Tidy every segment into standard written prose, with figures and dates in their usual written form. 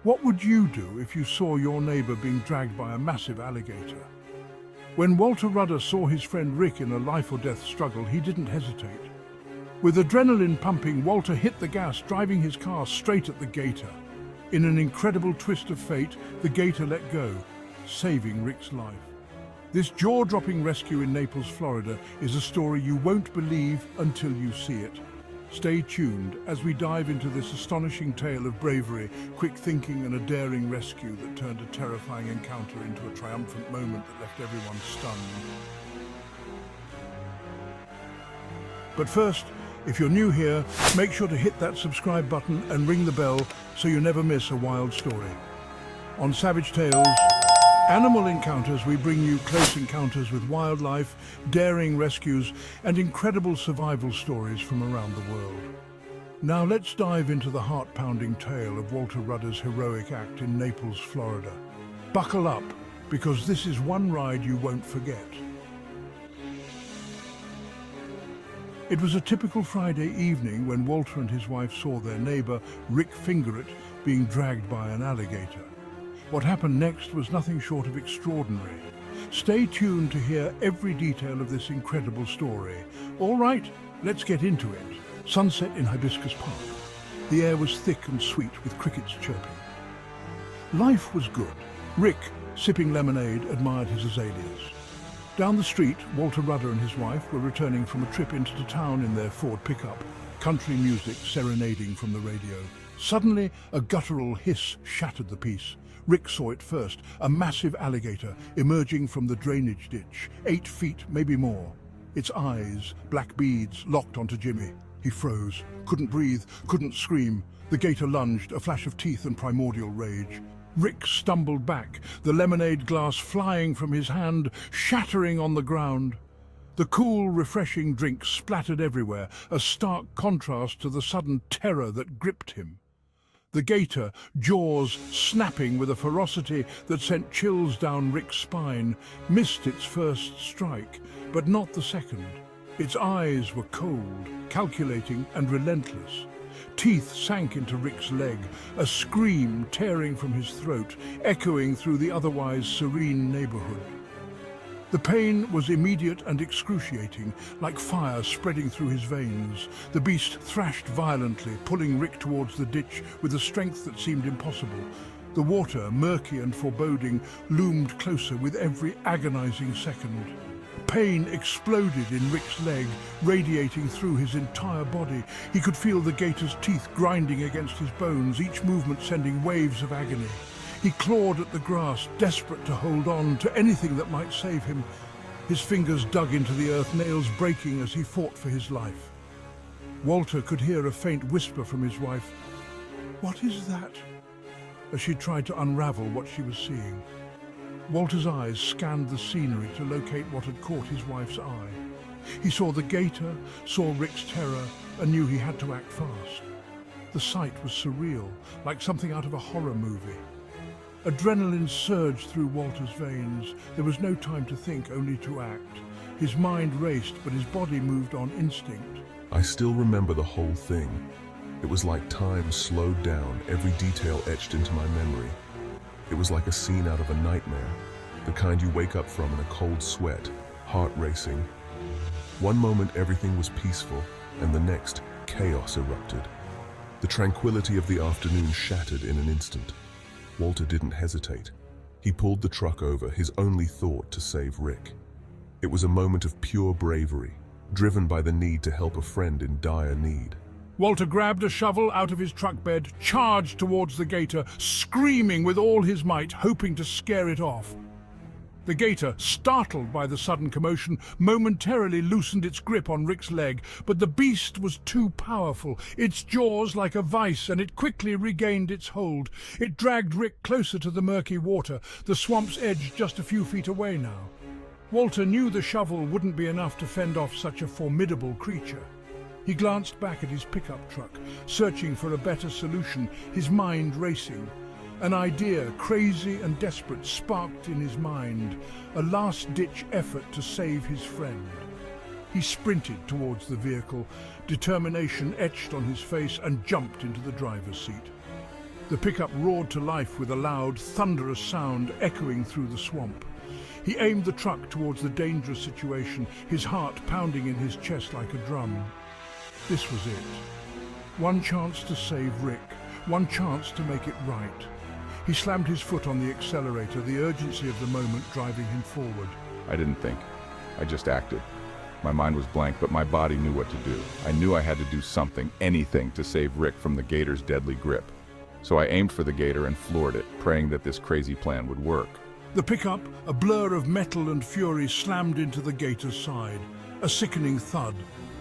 What would you do if you saw your neighbor being dragged by a massive alligator? When Walter Rudder saw his friend Rick in a life-or-death struggle, he didn't hesitate. With adrenaline pumping, Walter hit the gas, driving his car straight at the gator. In an incredible twist of fate, the gator let go, saving Rick's life. This jaw-dropping rescue in Naples, Florida, is a story you won't believe until you see it. Stay tuned as we dive into this astonishing tale of bravery, quick thinking, and a daring rescue that turned a terrifying encounter into a triumphant moment that left everyone stunned. But first, if you're new here, make sure to hit that subscribe button and ring the bell so you never miss a wild story. On Savage Tales, Animal Encounters, we bring you close encounters with wildlife, daring rescues, and incredible survival stories from around the world. Now let's dive into the heart-pounding tale of Walter Rudder's heroic act in Naples, Florida. Buckle up, because this is one ride you won't forget. It was a typical Friday evening when Walter and his wife saw their neighbor, Rick Fingeret, being dragged by an alligator. What happened next was nothing short of extraordinary. Stay tuned to hear every detail of this incredible story. All right, let's get into it. Sunset in Hibiscus Park. The air was thick and sweet with crickets chirping. Life was good. Rick, sipping lemonade, admired his azaleas. Down the street, Walter Rudder and his wife were returning from a trip into the town in their Ford pickup, country music serenading from the radio. Suddenly, a guttural hiss shattered the peace. Rick saw it first, a massive alligator emerging from the drainage ditch, 8 feet, maybe more. Its eyes, black beads, locked onto Jimmy. He froze, couldn't breathe, couldn't scream. The gator lunged, a flash of teeth and primordial rage. Rick stumbled back, the lemonade glass flying from his hand, shattering on the ground. The cool, refreshing drink splattered everywhere, a stark contrast to the sudden terror that gripped him. The gator, jaws snapping with a ferocity that sent chills down Rick's spine, missed its first strike, but not the second. Its eyes were cold, calculating and relentless. Teeth sank into Rick's leg, a scream tearing from his throat, echoing through the otherwise serene neighborhood. The pain was immediate and excruciating, like fire spreading through his veins. The beast thrashed violently, pulling Rick towards the ditch with a strength that seemed impossible. The water, murky and foreboding, loomed closer with every agonizing second. Pain exploded in Rick's leg, radiating through his entire body. He could feel the gator's teeth grinding against his bones, each movement sending waves of agony. He clawed at the grass, desperate to hold on to anything that might save him. His fingers dug into the earth, nails breaking as he fought for his life. Walter could hear a faint whisper from his wife. "What is that?" as she tried to unravel what she was seeing. Walter's eyes scanned the scenery to locate what had caught his wife's eye. He saw the gator, saw Rick's terror, and knew he had to act fast. The sight was surreal, like something out of a horror movie. Adrenaline surged through Walter's veins. There was no time to think, only to act. His mind raced, but his body moved on instinct. I still remember the whole thing. It was like time slowed down, every detail etched into my memory. It was like a scene out of a nightmare, the kind you wake up from in a cold sweat, heart racing. One moment everything was peaceful, and the next, chaos erupted. The tranquility of the afternoon shattered in an instant. Walter didn't hesitate. He pulled the truck over, his only thought to save Rick. It was a moment of pure bravery, driven by the need to help a friend in dire need. Walter grabbed a shovel out of his truck bed, charged towards the gator, screaming with all his might, hoping to scare it off. The gator, startled by the sudden commotion, momentarily loosened its grip on Rick's leg, but the beast was too powerful, its jaws like a vice, and it quickly regained its hold. It dragged Rick closer to the murky water, the swamp's edge just a few feet away now. Walter knew the shovel wouldn't be enough to fend off such a formidable creature. He glanced back at his pickup truck, searching for a better solution, his mind racing. An idea, crazy and desperate, sparked in his mind, a last-ditch effort to save his friend. He sprinted towards the vehicle, determination etched on his face, and jumped into the driver's seat. The pickup roared to life with a loud, thunderous sound echoing through the swamp. He aimed the truck towards the dangerous situation, his heart pounding in his chest like a drum. This was it. One chance to save Rick, one chance to make it right. He slammed his foot on the accelerator, the urgency of the moment driving him forward. I didn't think. I just acted. My mind was blank, but my body knew what to do. I knew I had to do something, anything, to save Rick from the gator's deadly grip. So I aimed for the gator and floored it, praying that this crazy plan would work. The pickup, a blur of metal and fury, slammed into the gator's side. A sickening thud.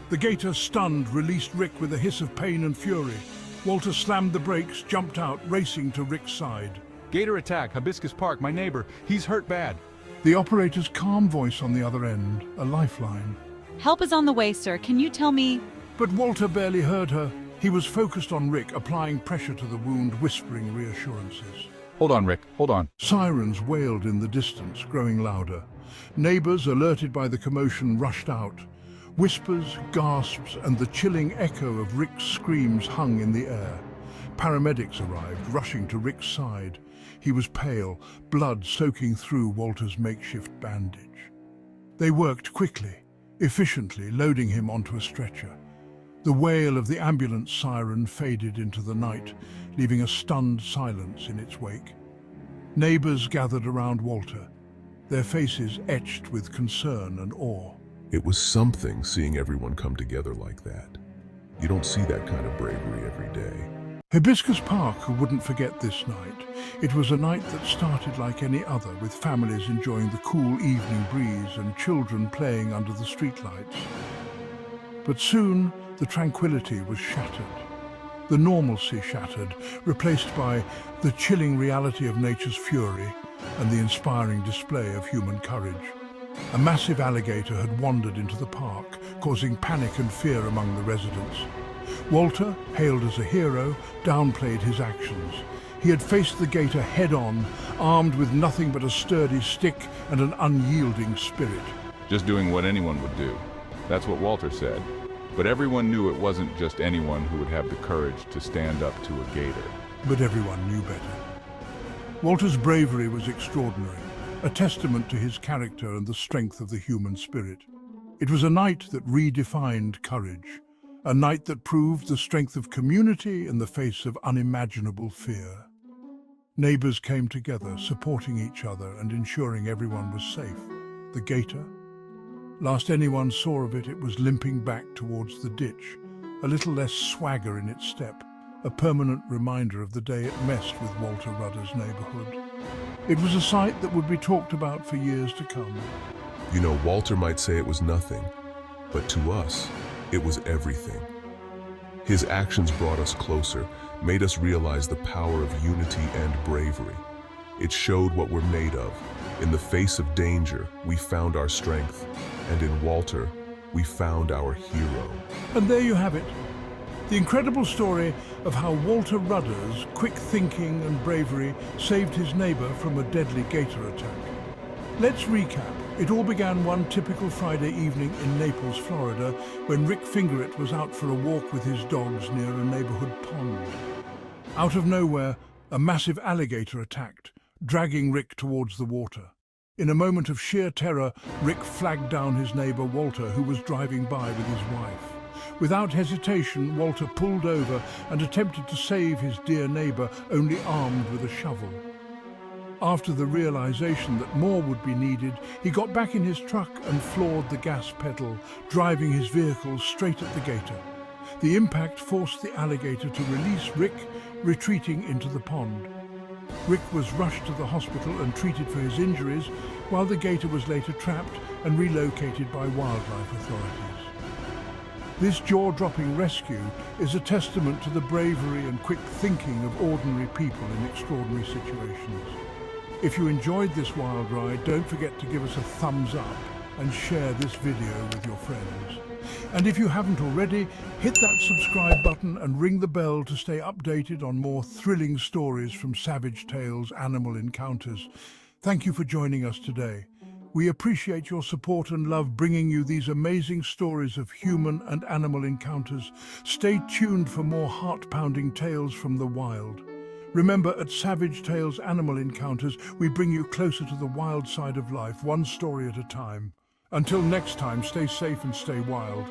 The gator, stunned, released Rick with a hiss of pain and fury. Walter slammed the brakes, jumped out, racing to Rick's side. Gator attack, Hibiscus Park, my neighbor. He's hurt bad. The operator's calm voice on the other end, a lifeline. Help is on the way, sir. Can you tell me? But Walter barely heard her. He was focused on Rick, applying pressure to the wound, whispering reassurances. Hold on, Rick, hold on. Sirens wailed in the distance, growing louder. Neighbors, alerted by the commotion, rushed out. Whispers, gasps, and the chilling echo of Rick's screams hung in the air. Paramedics arrived, rushing to Rick's side. He was pale, blood soaking through Walter's makeshift bandage. They worked quickly, efficiently, loading him onto a stretcher. The wail of the ambulance siren faded into the night, leaving a stunned silence in its wake. Neighbors gathered around Walter, their faces etched with concern and awe. It was something seeing everyone come together like that. You don't see that kind of bravery every day. Hibiscus Park wouldn't forget this night. It was a night that started like any other, with families enjoying the cool evening breeze and children playing under the streetlights. But soon, the tranquility was shattered. The normalcy shattered, replaced by the chilling reality of nature's fury and the inspiring display of human courage. A massive alligator had wandered into the park, causing panic and fear among the residents. Walter, hailed as a hero, downplayed his actions. He had faced the gator head-on, armed with nothing but a sturdy stick and an unyielding spirit. Just doing what anyone would do. That's what Walter said. But everyone knew it wasn't just anyone who would have the courage to stand up to a gator. But everyone knew better. Walter's bravery was extraordinary, a testament to his character and the strength of the human spirit. It was a night that redefined courage, a night that proved the strength of community in the face of unimaginable fear. Neighbors came together, supporting each other and ensuring everyone was safe. The gator? Last anyone saw of it, it was limping back towards the ditch, a little less swagger in its step, a permanent reminder of the day it messed with Walter Rudder's neighborhood. It was a sight that would be talked about for years to come. You know, Walter might say it was nothing, but to us, it was everything. His actions brought us closer, made us realize the power of unity and bravery. It showed what we're made of. In the face of danger, we found our strength, and in Walter, we found our hero. And there you have it, the incredible story of how Walter Rudder's quick thinking and bravery saved his neighbor from a deadly gator attack. Let's recap. It all began one typical Friday evening in Naples, Florida, when Rick Fingeret was out for a walk with his dogs near a neighborhood pond. Out of nowhere, a massive alligator attacked, dragging Rick towards the water. In a moment of sheer terror, Rick flagged down his neighbor Walter, who was driving by with his wife. Without hesitation, Walter pulled over and attempted to save his dear neighbor, only armed with a shovel. After the realization that more would be needed, he got back in his truck and floored the gas pedal, driving his vehicle straight at the gator. The impact forced the alligator to release Rick, retreating into the pond. Rick was rushed to the hospital and treated for his injuries, while the gator was later trapped and relocated by wildlife authorities. This jaw-dropping rescue is a testament to the bravery and quick thinking of ordinary people in extraordinary situations. If you enjoyed this wild ride, don't forget to give us a thumbs up and share this video with your friends. And if you haven't already, hit that subscribe button and ring the bell to stay updated on more thrilling stories from Savage Tales Animal Encounters. Thank you for joining us today. We appreciate your support and love bringing you these amazing stories of human and animal encounters. Stay tuned for more heart-pounding tales from the wild. Remember, at Savage Tales Animal Encounters, we bring you closer to the wild side of life, one story at a time. Until next time, stay safe and stay wild.